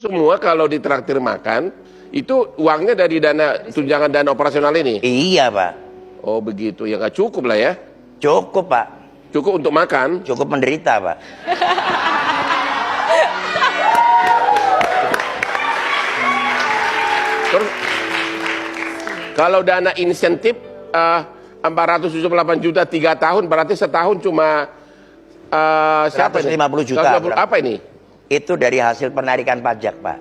Semua kalau ditraktir makan, itu uangnya dari dana tunjangan dana operasional ini? Iya, Pak. Oh begitu, ya nggak cukup lah ya? Cukup, Pak. Cukup untuk makan? Cukup menderita, Pak. Terus, kalau dana insentif 478 juta 3 tahun, berarti setahun cuma siapa ini? 150 juta. Apa ini? Itu dari hasil penarikan pajak, Pak.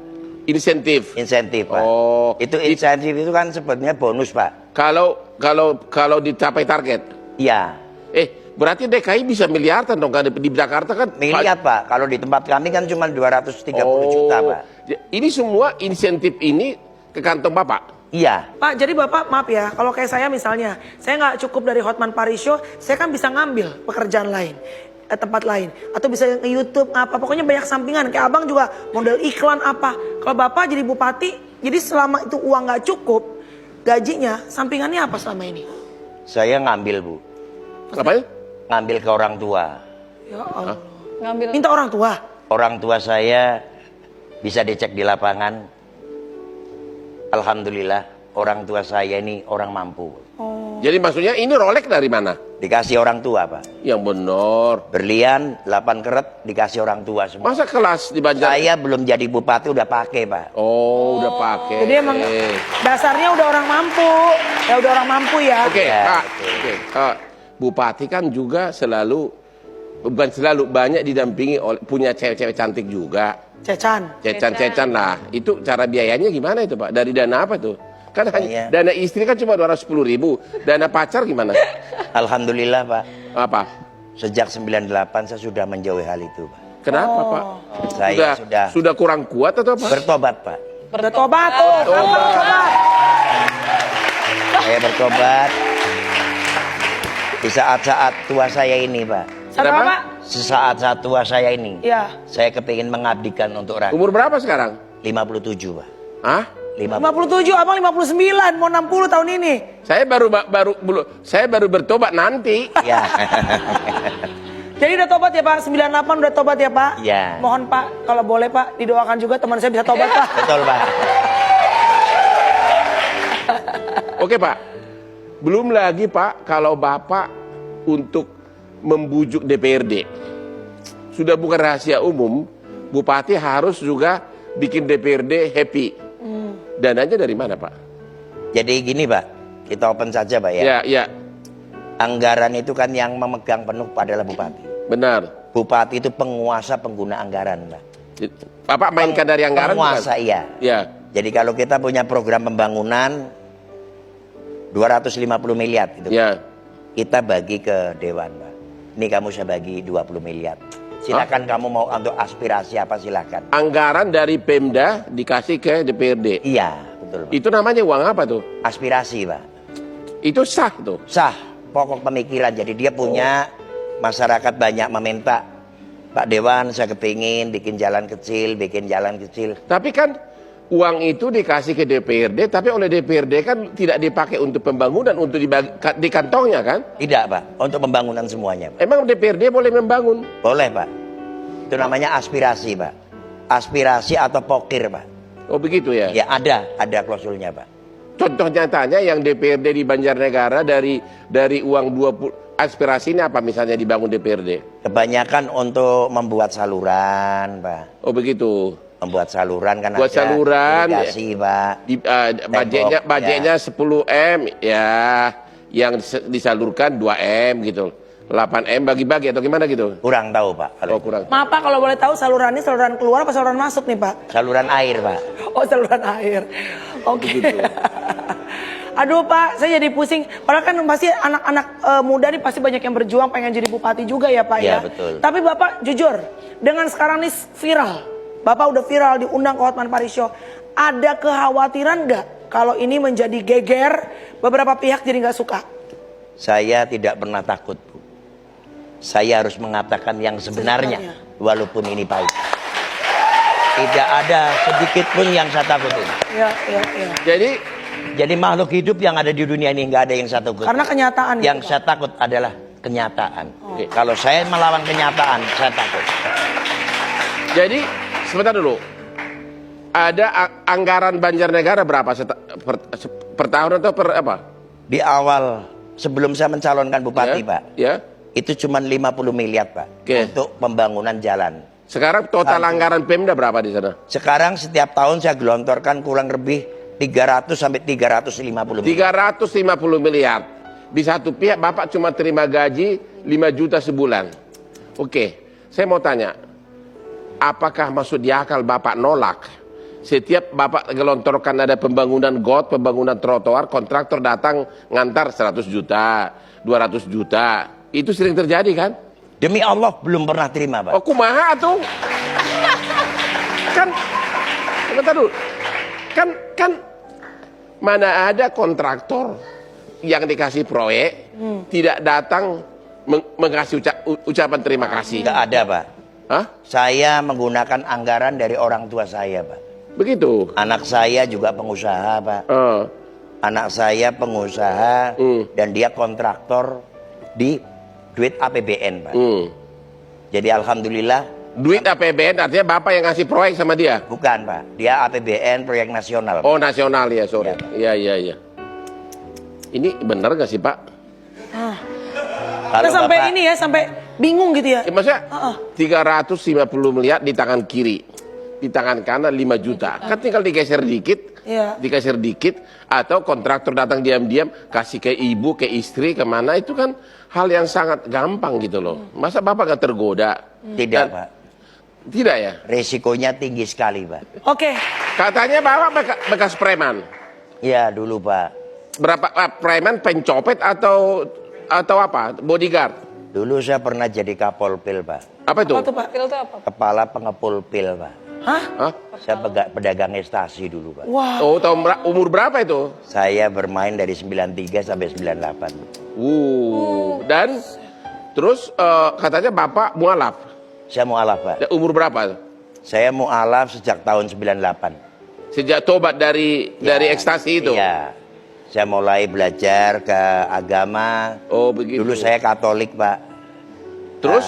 Insentif. Insentif, Pak. Oh, itu insentif itu kan sebetulnya bonus, Pak. Kalau dicapai target. Iya. Berarti DKI bisa miliaran dong kan di Jakarta kan? Miliar, Pak. Kalau di tempat kami kan cuma 230 juta, Pak. Ini semua insentif ini ke kantong Bapak? Iya. Pak, jadi Bapak maaf ya, kalau kayak saya misalnya, saya nggak cukup dari Hotman Paris Show, saya kan bisa ngambil pekerjaan lain, tempat lain, atau bisa ke YouTube apa, pokoknya banyak sampingan. Kayak abang juga model iklan apa. Kalau Bapak jadi bupati, jadi selama itu uang nggak cukup, gajinya, sampingannya apa selama ini? Saya ngambil, Bu. Apa ya? Ngambil ke orang tua. Ya Allah. Ngambil. Minta orang tua? Orang tua saya bisa dicek di lapangan. Alhamdulillah, orang tua saya ini orang mampu. Jadi maksudnya ini Rolex dari mana? Dikasih orang tua, Pak. Yang benar. Berlian, 8 karat dikasih orang tua semua. Masa kelas di Banjar? Saya belum jadi bupati udah pakai, Pak. Oh, udah pakai. Jadi emang dasarnya udah orang mampu. Ya udah orang mampu ya. Oke, Ya, Pak. Oke. Bupati kan juga bukan selalu banyak didampingi oleh punya cewek-cewek cantik juga. Cecan. Cecan lah. Itu cara biayanya gimana itu, Pak? Dari dana apa tuh? Kan hanya dana istri kan cuma 210.000. Dana pacar gimana? Alhamdulillah, Pak. Apa? Sejak 98 saya sudah menjauhi hal itu, Pak. Kenapa, Pak? Saya Sudah kurang kuat atau apa? bertobat, Pak. Bertobat tuh. Bertobat. Saya bertobat di saat-saat tua saya ini, Pak. Kenapa, Pak? Sesaat-saat tua saya ini, Iya. saya kepingin mengabdikan untuk rakyat. Umur berapa sekarang? 57, Pak. Hah? 57. 57, abang 59, mau 60 tahun ini. Saya baru bertobat nanti. Ya. Jadi udah tobat ya Pak, 98 udah tobat ya Pak? Iya. Mohon Pak, kalau boleh Pak, didoakan juga teman saya bisa tobat Pak. Betul, Pak. Oke, Pak. Belum lagi, Pak, kalau Bapak untuk membujuk DPRD. Sudah bukan rahasia umum, Bupati harus juga bikin DPRD happy. Dananya dari mana, Pak? Jadi gini, Pak. Kita open saja, Pak, ya. Ya, ya. Anggaran itu kan yang memegang penuh adalah bupati. Benar. Bupati itu penguasa pengguna anggaran, Pak. Bapak mainkan dari anggaran penguasa, bukan? iya. Ya. Jadi kalau kita punya program pembangunan 250 miliar itu. Ya. Kita bagi ke dewan, Pak. Ini kamu saya bagi 20 miliar. Silakan kamu mau untuk aspirasi apa silakan. Anggaran dari Pemda dikasih ke DPRD. Iya, betul, Pak. Itu namanya uang apa tuh? Aspirasi, Pak. Itu sah tuh. Sah, pokok pemikiran. Jadi dia punya masyarakat banyak meminta, Pak Dewan saya kepingin bikin jalan kecil, Tapi kan uang itu dikasih ke DPRD, tapi oleh DPRD kan tidak dipakai untuk pembangunan, untuk di kantongnya kan? Tidak, Pak, untuk pembangunan semuanya, Pak. Emang DPRD boleh membangun? Boleh, Pak. Itu namanya aspirasi, Pak. Aspirasi atau pokir, Pak. Oh begitu ya? Ya ada klausulnya, Pak. Contoh nyatanya yang DPRD di Banjarnegara dari uang 20 aspirasi ini apa misalnya dibangun DPRD? Kebanyakan untuk membuat saluran, Pak. Oh begitu. Membuat saluran kan buat ada saluran irigasi, Pak. Budgetnya 10 M ya, yang disalurkan 2 M gitu. 8 M bagi-bagi atau gimana gitu? Kurang tahu, Pak. Oh kurang. Maaf Pak, kalau boleh tahu saluran ini saluran keluar apa saluran masuk nih Pak? Saluran air, Pak. Oh saluran air. Oke. Aduh Pak, saya jadi pusing. Padahal kan pasti anak-anak muda nih pasti banyak yang berjuang pengen jadi bupati juga ya Pak ya. Iya, betul. Tapi Bapak jujur, dengan sekarang nih viral, Bapak udah viral diundang ke Hotman Paris Show. Ada kekhawatiran nggak kalau ini menjadi geger, beberapa pihak jadi nggak suka? Saya tidak pernah takut, Bu. Saya harus mengatakan yang sebenarnya, walaupun ini pahit. Tidak ada sedikit pun yang saya takutin. Ya. Jadi makhluk hidup yang ada di dunia ini nggak ada yang saya takut. Karena kenyataan. Yang gitu, saya takut adalah kenyataan. Kalau saya melawan kenyataan, saya takut. Jadi sebentar dulu. anggaran Banjarnegara berapa per tahun atau per apa? Di awal sebelum saya mencalonkan bupati, Pak, Ya. itu cuma 50 miliar, Pak, Oke. untuk pembangunan jalan. Sekarang total anggaran Pemda berapa di sana? Sekarang setiap tahun saya gelontorkan kurang lebih 300 sampai 350 miliar. 350 miliar. Di satu pihak Bapak cuma terima gaji 5 juta sebulan. Oke, saya mau tanya, apakah masuk di akal Bapak nolak? Setiap Bapak gelontorkan ada pembangunan got, pembangunan trotoar, kontraktor datang ngantar 100 juta, 200 juta. Itu sering terjadi kan? Demi Allah belum pernah terima, Pak. Oh, kumaha tuh? Kan, bentar dulu. Kan mana ada kontraktor yang dikasih proyek tidak datang mengasih ucapan terima kasih. Tidak ada, Pak. Hah? Saya menggunakan anggaran dari orang tua saya, Pak. Begitu. Anak saya juga pengusaha, Pak. Anak saya pengusaha dan dia kontraktor di duit APBN, Pak. Jadi alhamdulillah. Duit APBN artinya Bapak yang ngasih proyek sama dia? Bukan, Pak. Dia APBN proyek nasional. Oh, nasional ya, sorry. Iya. Ini benar gak sih, Pak? Kalau Kita sampai Bapak, ini ya, sampai bingung gitu ya. Maksudnya 350 miliar di tangan kiri, di tangan kanan 5 juta. Kan tinggal digeser dikit, digeser dikit, atau kontraktor datang diam-diam kasih ke ibu, ke istri, kemana, itu kan hal yang sangat gampang gitu loh. Masa Bapak gak tergoda? tidak, Pak. Tidak ya? Resikonya tinggi sekali, Pak. Oke. Katanya Bapak bekas preman. Ya, dulu, Pak. Berapa preman, pencopet atau apa? Bodyguard? Dulu saya pernah jadi Kapolpil, Pak. Apa itu? Apa tuh, Pak? Pil itu apa? Kepala pengepul pil, Pak. Hah? Hah? Saya pedagang ekstasi dulu, Pak. Wah. Oh, tahun umur berapa itu? Saya bermain dari 93 sampai 98. Dan terus katanya Bapak mualaf. Saya mualaf, Pak. Umur berapa? Saya mualaf sejak tahun 98. Sejak tobat dari ekstasi itu? Iya. Saya mulai belajar ke agama. Oh, begitu. Dulu saya Katolik, Pak. Terus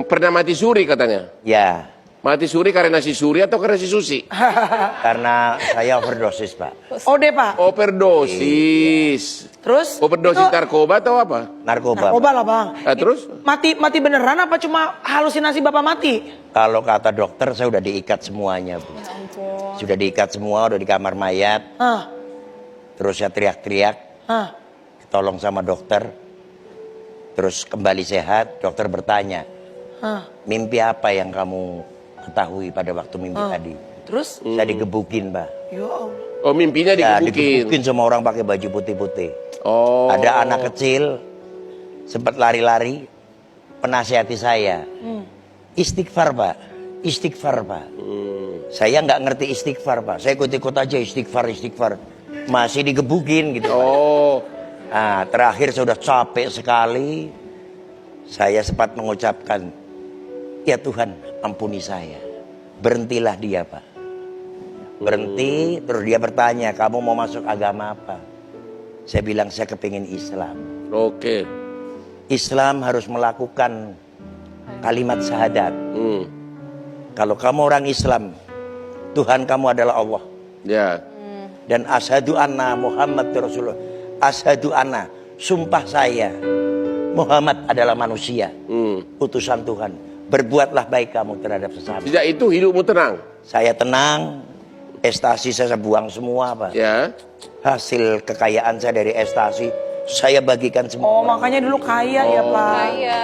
pernah mati suri katanya? Ya, Mati suri karena si suri atau karena si susi? karena saya overdosis, Pak. Ode, Pak. Overdosis. Terus? Overdosis itu narkoba atau apa? Narkoba. narkoba lah, Bang. Terus? Mati beneran apa cuma halusinasi Bapak mati? Kalau kata dokter saya udah diikat semuanya, Bu. Sudah diikat semua, udah di kamar mayat. Terus saya teriak-teriak, tolong sama dokter. Terus kembali sehat, dokter bertanya, mimpi apa yang kamu ketahui pada waktu mimpi tadi? Terus? Saya digebukin, Pak. Ya Allah. Oh, mimpinya Ya, digebukin. digebukin sama orang pakai baju putih-putih. Oh. Ada anak kecil sempat lari-lari, penasihati saya. Istighfar, Pak. Istighfar, Pak. Saya nggak ngerti istighfar, Pak. Saya ikut-ikut aja istighfar. Masih digebukin gitu, Pak. Oh. Nah, terakhir saya sudah capek sekali. Saya sempat mengucapkan, ya Tuhan, ampuni saya. Berhentilah dia, Pak. Berhenti, terus dia bertanya, kamu mau masuk agama apa? Saya bilang, saya kepingin Islam. Oke. Islam harus melakukan kalimat syahadat. Kalau kamu orang Islam, Tuhan kamu adalah Allah. Ya. Dan asyhadu anna Muhammad Rasulullah. Asyhadu anna, sumpah saya, Muhammad adalah manusia, utusan Tuhan. Berbuatlah baik kamu terhadap sesama. Sejak itu hidupmu tenang? Saya tenang, ekstasi saya buang semua, Pak. Ya. Hasil kekayaan saya dari ekstasi, saya bagikan semua. Oh, makanya dulu kaya ya, Pak. Kaya.